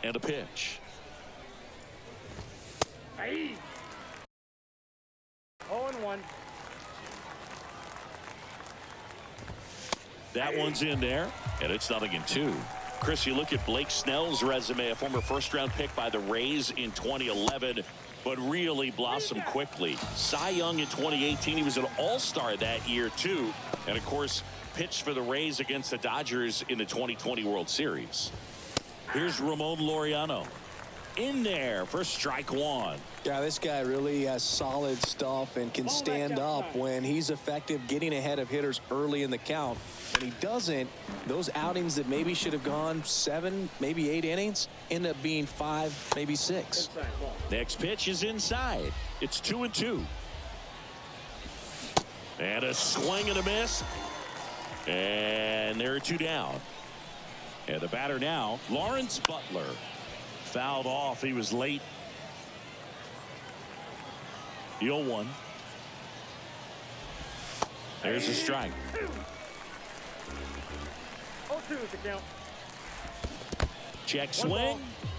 And a pitch. Hey. 0-1. That one's in there, and it's 0-2. Chris, you look at Blake Snell's resume, a former first-round pick by the Rays in 2011, but really blossomed quickly. Cy Young in 2018, he was an all-star that year, too. And, of course, pitched for the Rays against the Dodgers in the 2020 World Series. Here's Ramon Laureano. In there for strike one. Yeah, this guy really has solid stuff and can stand up when he's effective getting ahead of hitters early in the count. When he doesn't, those outings that maybe should have gone 7, maybe 8 innings end up being 5, maybe 6. Next pitch is inside. It's 2-2. And a swing and a miss. And there are 2 down. And the batter now, Lawrence Butler. Fouled off. He was late. The 0-1. There's a strike. 0-2 is the count. Check swing.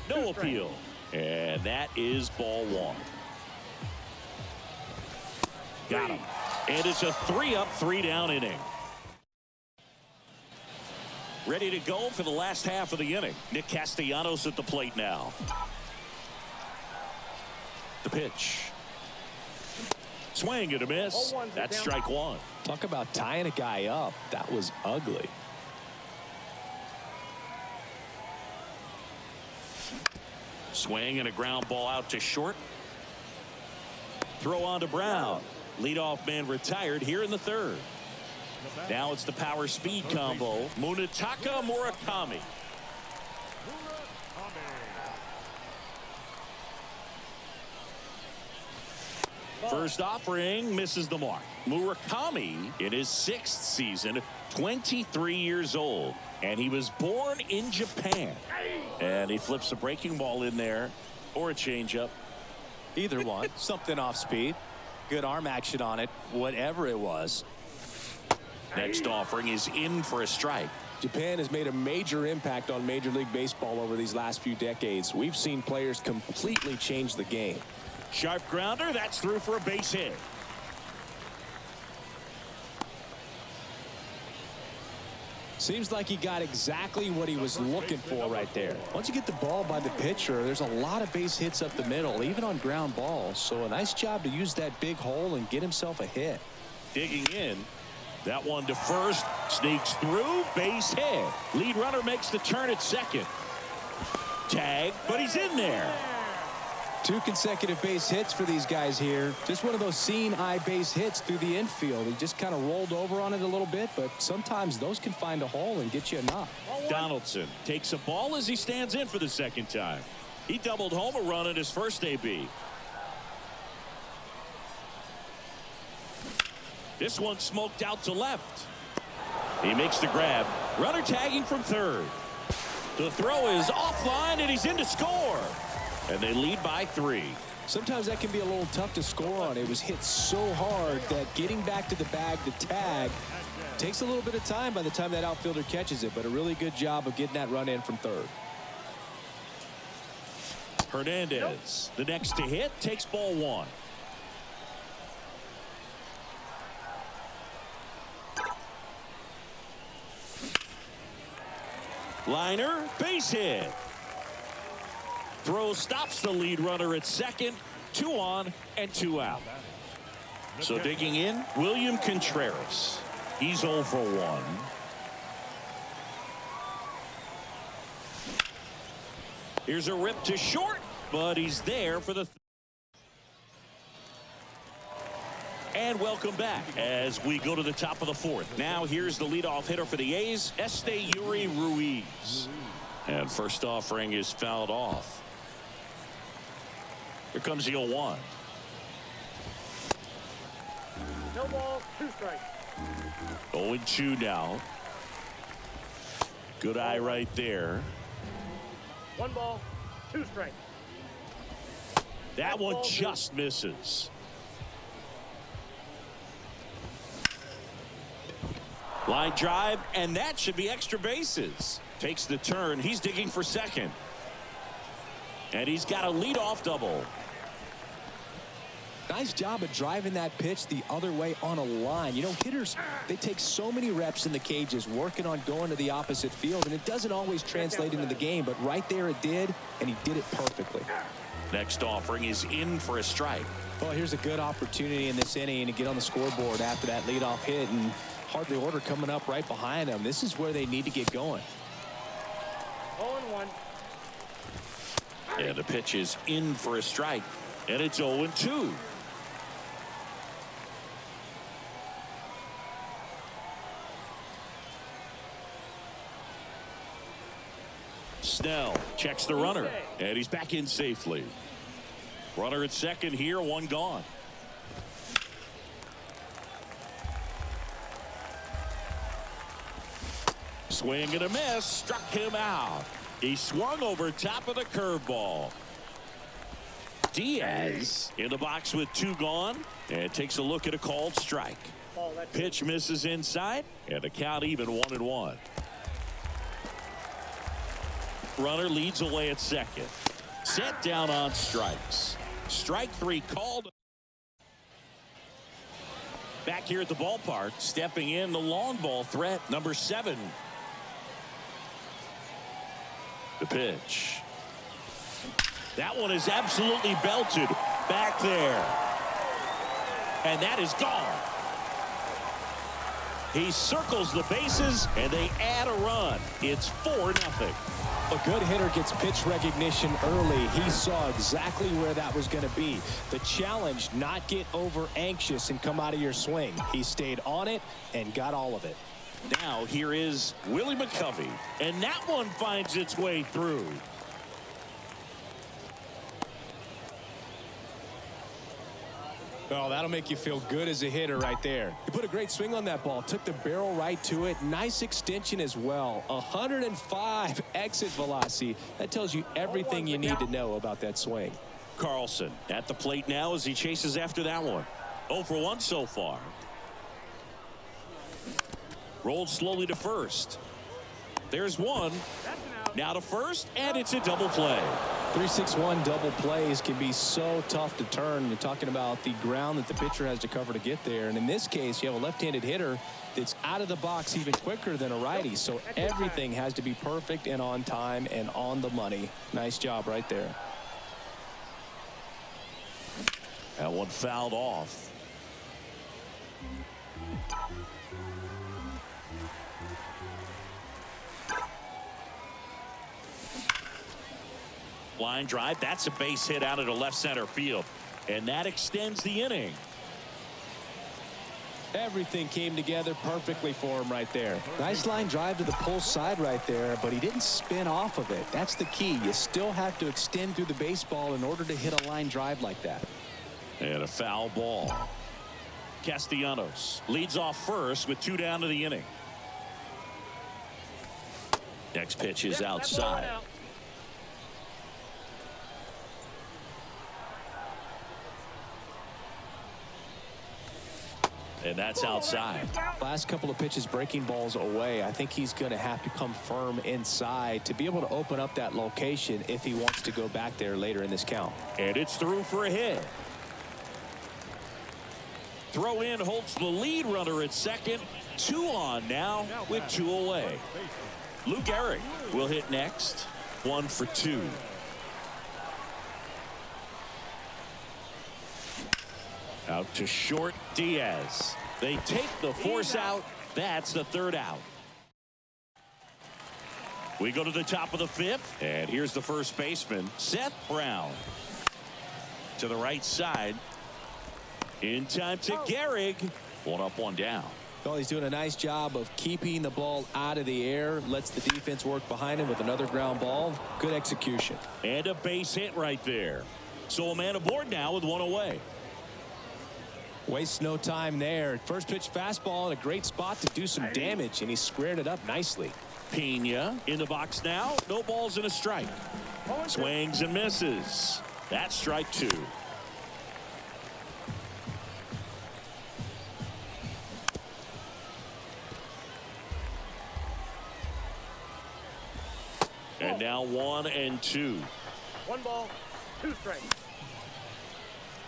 No appeal. And that is ball 1. Got him. And it's a 3-up, 3-down inning. Ready to go for the last half of the inning. Nick Castellanos at the plate now. The pitch. Swing and a miss. That's strike 1. Talk about tying a guy up. That was ugly. Swing and a ground ball out to short. Throw on to Brown. Leadoff man retired here in the 3rd. Now it's the power speed combo. Munetaka Murakami. First offering misses the mark. Murakami in his 6th season, 23 years old, and he was born in Japan. And he flips a breaking ball in there or a changeup. Either one. Something off speed. Good arm action on it, whatever it was. Next offering is in for a strike. Japan has made a major impact on Major League Baseball over these last few decades. We've seen players completely change the game. Sharp grounder. That's through for a base hit. Seems like he got exactly what he was looking for right there. Once you get the ball by the pitcher, there's a lot of base hits up the middle, even on ground balls. So a nice job to use that big hole and get himself a hit. Digging in. That one to first. Sneaks through. Base hit. Lead runner makes the turn at second. Tag, but he's in there. 2 consecutive base hits for these guys here. Just one of those seeing eye base hits through the infield. He just kind of rolled over on it a little bit, but sometimes those can find a hole and get you a knock. Donaldson takes a ball as he stands in for the 2nd time. He doubled home a run in his first AB. This one smoked out to left. He makes the grab. Runner tagging from 3rd. The throw is offline, and he's in to score. And they lead by 3. Sometimes that can be a little tough to score on. It was hit so hard that getting back to the bag to tag takes a little bit of time by the time that outfielder catches it, but a really good job of getting that run in from 3rd. Hernandez, the next to hit, takes ball 1. Liner, base hit. Throw stops the lead runner at second. 2 on and 2 out. So digging in, William Contreras. He's 0 for 1. Here's a rip to short, but he's there for the. And welcome back as we go to the top of the 4th. Now here's the leadoff hitter for the A's, Esteury Ruiz. And first offering is fouled off. Here comes the 0-1. No ball, 2 strikes. 0-2 now. Good eye right there. 1 ball, 2 strikes. That one just misses. Line drive, and that should be extra bases. Takes the turn. He's digging for second. And he's got a leadoff double. Nice job of driving that pitch the other way on a line. You know, hitters, they take so many reps in the cages working on going to the opposite field, and it doesn't always translate into the game, but right there it did, and he did it perfectly. Next offering is in for a strike. Well, here's a good opportunity in this inning to get on the scoreboard after that leadoff hit, and hardly order coming up right behind them. This is where they need to get going. 0-1. And the pitch is in for a strike, and it's 0-2. Snell checks the runner, and he's back in safely. Runner at second here, one gone. Swing and a miss, struck him out. He swung over top of the curveball. Diaz in the box with two gone, and takes a look at a called strike. Pitch misses inside, and the count even 1-1. Runner leads away at second. Set down on strikes. Strike three called. Back here at the ballpark, stepping in the long ball threat, number 7. The pitch. That one is absolutely belted back there. And that is gone. He circles the bases, and they add a run. It's 4-0. A good hitter gets pitch recognition early. He saw exactly where that was going to be. The challenge, not get over anxious and come out of your swing. He stayed on it and got all of it. Now here is Willie McCovey, and that one finds its way through. Oh, that'll make you feel good as a hitter right there. He put a great swing on that ball, took the barrel right to it. Nice extension as well. 105 exit velocity. That tells you everything you need to know about that swing. Carlson at the plate now as he chases after that one. 0 for 1 so far. Rolled slowly to first. There's one. Now to first, and it's a double play. 3-6-1 double plays can be so tough to turn. You're talking about the ground that the pitcher has to cover to get there. And in this case, you have a left-handed hitter that's out of the box even quicker than a righty. So everything has to be perfect and on time and on the money. Nice job right there. That one fouled off. Line drive. That's a base hit out into left center field, and that extends the inning. Everything came together perfectly for him right there. Nice line drive to the pull side right there, but he didn't spin off of it. That's the key. You still have to extend through the baseball in order to hit a line drive like that. And a foul ball. Castellanos leads off first with 2 down to the inning. Next pitch is outside. And that's outside. Last couple of pitches breaking balls away. I think he's going to have to come firm inside to be able to open up that location if he wants to go back there later in this count. And it's through for a hit. Throw in holds the lead runner at second. 2 on now with 2 away. Lou Gehrig will hit next. 1 for 2. Out to short Diaz. They take the force out. That's the 3rd out. We go to the top of the 5th, and here's the first baseman, Seth Brown. To the right side. In time to Gehrig. 1 up, 1 down. Well, he's doing a nice job of keeping the ball out of the air. Lets the defense work behind him with another ground ball. Good execution. And a base hit right there. So a man aboard now with 1 away. Wastes no time there. First pitch fastball in a great spot to do some damage, and he squared it up nicely. Pena in the box now. No balls and a strike. Swings and misses. That's strike 2. And now 1 and 2. 1 ball, 2 strikes.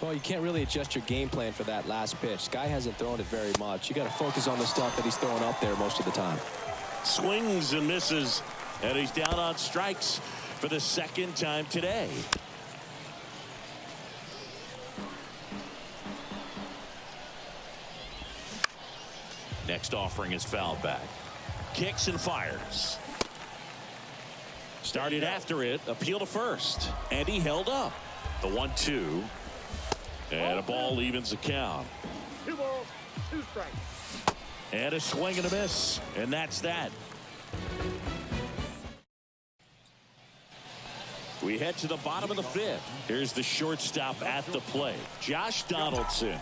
Well, you can't really adjust your game plan for that last pitch. Guy hasn't thrown it very much. You got to focus on the stuff that he's throwing up there most of the time. Swings and misses, and he's down on strikes for the second time today. Next offering is fouled back. Kicks and fires. Started after it, appeal to first, and he held up. The 1-2, and a ball evens the count. 2 balls, 2 strikes. And a swing and a miss, and that's that. We head to the bottom of the 5th. Here's the shortstop at the plate, Josh Donaldson.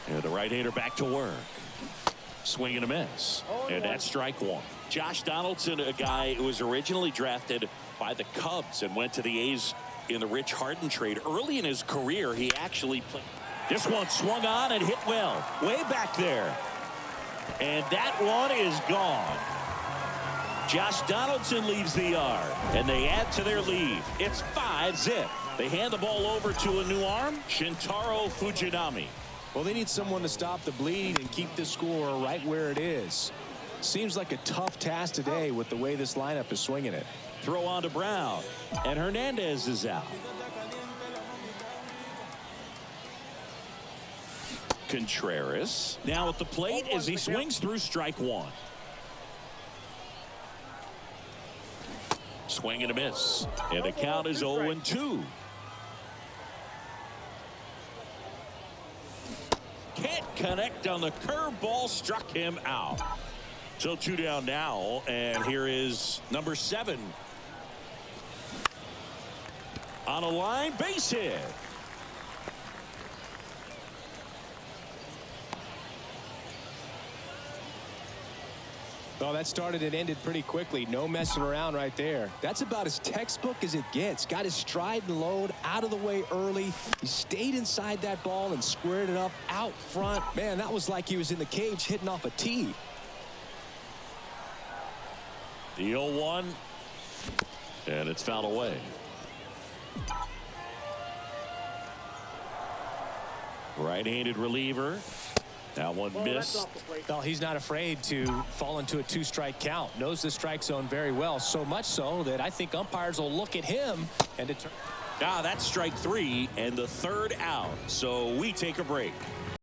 And the right-hander back to work. Swing and a miss. And that's strike 1. Josh Donaldson, a guy who was originally drafted by the Cubs and went to the A's in the Rich Harden trade. Early in his career, he actually played. This one swung on and hit well. Way back there. And that one is gone. Josh Donaldson leaves the yard, and they add to their lead. It's 5-zip. They hand the ball over to a new arm, Shintaro Fujinami. Well, they need someone to stop the bleed and keep the score right where it is. Seems like a tough task today with the way this lineup is swinging it. Throw on to Brown, and Hernandez is out. Contreras now at the plate as he swings through strike 1. Swing and a miss, and the count is 0-2. Can't connect on the curveball, struck him out. So 2 down now, and here is number 7. On a line, base hit. Well, that started and ended pretty quickly. No messing around right there. That's about as textbook as it gets. Got his stride and load out of the way early. He stayed inside that ball and squared it up out front. Man, that was like he was in the cage hitting off a tee. The 0-1, and it's fouled away. Right-handed reliever. That one missed. Well, he's not afraid to fall into a 2-strike count. Knows the strike zone very well. So much so that I think umpires will look at him and determine. That's strike 3 and the 3rd out. So we take a break.